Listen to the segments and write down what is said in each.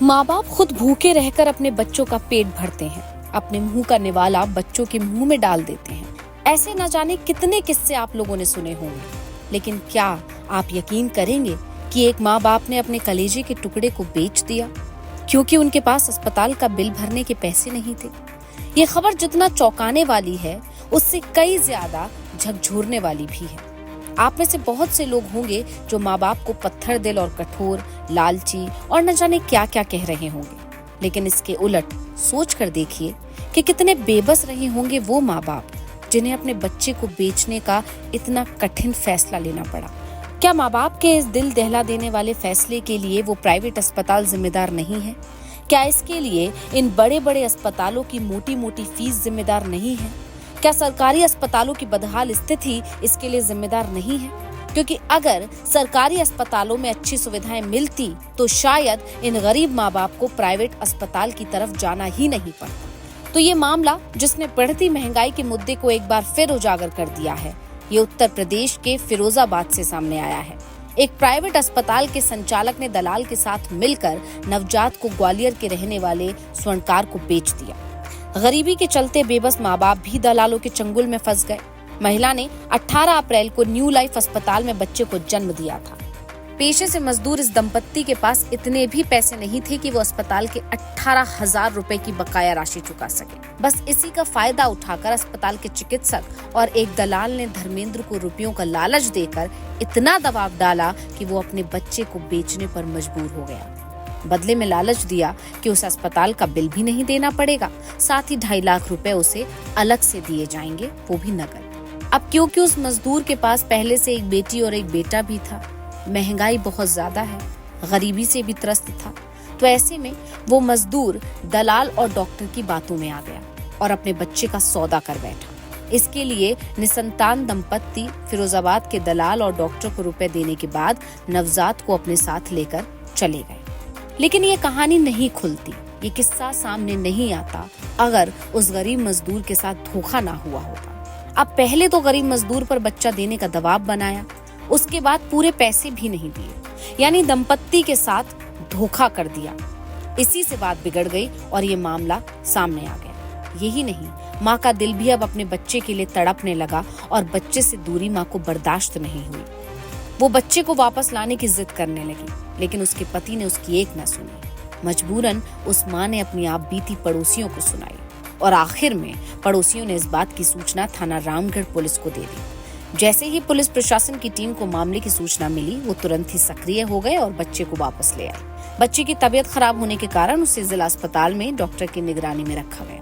माँ बाप खुद भूखे रहकर अपने बच्चों का पेट भरते हैं, अपने मुंह का निवाला बच्चों के मुंह में डाल देते हैं। ऐसे न जाने कितने किस्से आप लोगों ने सुने होंगे, लेकिन क्या आप यकीन करेंगे कि एक माँ बाप ने अपने कलेजे के टुकड़े को बेच दिया क्योंकि उनके पास अस्पताल का बिल भरने के पैसे नहीं थे। ये खबर जितना चौंकाने वाली है, उससे कई ज्यादा झकझोरने वाली भी है। आप में से बहुत से लोग होंगे जो माँ बाप को पत्थर दिल और कठोर, लालची और न जाने क्या क्या कह रहे होंगे, लेकिन इसके उलट सोच कर देखिए कि कितने बेबस रहे होंगे वो माँ बाप जिन्हें अपने बच्चे को बेचने का इतना कठिन फैसला लेना पड़ा। क्या माँ बाप के इस दिल दहला देने वाले फैसले के लिए वो प्राइवेट अस्पताल जिम्मेदार नहीं है? क्या इसके लिए इन बड़े बड़े अस्पतालों की मोटी मोटी फीस जिम्मेदार नहीं है? क्या सरकारी अस्पतालों की बदहाल स्थिति इसके लिए जिम्मेदार नहीं है? क्योंकि अगर सरकारी अस्पतालों में अच्छी सुविधाएं मिलती तो शायद इन गरीब माँ बाप को प्राइवेट अस्पताल की तरफ जाना ही नहीं पड़ता। तो ये मामला जिसने बढ़ती महंगाई के मुद्दे को एक बार फिर उजागर कर दिया है, ये उत्तर प्रदेश के फिरोजाबाद से सामने आया है। एक प्राइवेट अस्पताल के संचालक ने दलाल के साथ मिलकर नवजात को ग्वालियर के रहने वाले स्वर्णकार को बेच दिया। गरीबी के चलते बेबस माँ बाप भी दलालों के चंगुल में फंस गए। महिला ने 18 अप्रैल को न्यू लाइफ अस्पताल में बच्चे को जन्म दिया था। पेशे से मजदूर इस दंपत्ति के पास इतने भी पैसे नहीं थे कि वो अस्पताल के 18,000 रुपए की बकाया राशि चुका सके। बस इसी का फायदा उठाकर अस्पताल के चिकित्सक और एक दलाल ने धर्मेंद्र को रुपयों का लालच देकर इतना दबाव डाला कि वो अपने बच्चे को बेचने पर मजबूर हो गया। बदले में लालच दिया कि उस अस्पताल का बिल भी नहीं देना पड़ेगा, साथ ही 2.5 लाख रुपए उसे अलग से दिए जाएंगे, वो भी नकद। अब क्योंकि उस मजदूर के पास पहले से एक बेटी और एक बेटा भी था, महंगाई बहुत ज्यादा है, गरीबी से भी त्रस्त था, तो ऐसे में वो मजदूर दलाल और डॉक्टर की बातों में आ गया और अपने बच्चे का सौदा कर बैठा। इसके लिए निसंतान दंपत्ति फिरोजाबाद के दलाल और डॉक्टर को रुपए देने के बाद नवजात को अपने साथ लेकर चले गए। लेकिन ये कहानी नहीं खुलती, ये किस्सा सामने नहीं आता अगर उस गरीब मजदूर के साथ धोखा ना हुआ होता। अब पहले तो गरीब मजदूर पर बच्चा देने का दबाव बनाया, उसके बाद पूरे पैसे भी नहीं दिए, यानी दंपत्ति के साथ धोखा कर दिया। इसी से बात बिगड़ गई और ये मामला सामने आ गया। यही नहीं, माँ का दिल भी अब अपने बच्चे के लिए तड़पने लगा और बच्चे से दूरी माँ को बर्दाश्त नहीं हुई। वो बच्चे को वापस लाने की जिद करने लगी, लेकिन उसके पति ने उसकी एक न सुनी। मजबूरन उस माँ ने अपनी आप बीती पड़ोसियों को सुनाई और आखिर में पड़ोसियों ने इस बात की सूचना थाना रामगढ़ पुलिस को दे दी। जैसे ही पुलिस प्रशासन की टीम को मामले की सूचना मिली, वो तुरंत ही सक्रिय हो गए और बच्चे को वापस ले आए। बच्चे की तबीयत खराब होने के कारण उसे जिला अस्पताल में डॉक्टर की निगरानी में रखा गया।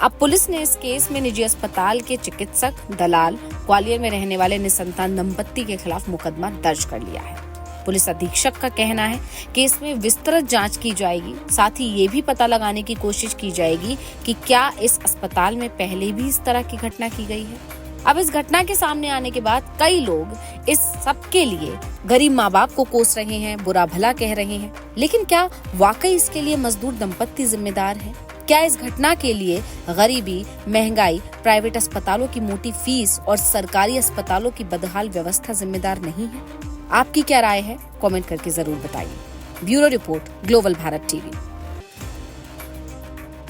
अब पुलिस ने इस केस में निजी अस्पताल के चिकित्सक, दलाल, ग्वालियर में रहने वाले निसंतान दंपत्ति के खिलाफ मुकदमा दर्ज कर लिया है। पुलिस अधीक्षक का कहना है कि इसमें विस्तृत जांच की जाएगी, साथ ही ये भी पता लगाने की कोशिश की जाएगी कि क्या इस अस्पताल में पहले भी इस तरह की घटना की गई है। अब इस घटना के सामने आने के बाद कई लोग इस सब के लिए गरीब माँ बाप को कोस रहे हैं, बुरा भला कह रहे हैं, लेकिन क्या वाकई इसके लिए मजदूर दंपत्ति जिम्मेदार है? क्या इस घटना के लिए गरीबी, महंगाई, प्राइवेट अस्पतालों की मोटी फीस और सरकारी अस्पतालों की बदहाल व्यवस्था जिम्मेदार नहीं है? आपकी क्या राय है? कमेंट करके जरूर बताइए। Bureau report, global Bharat TV.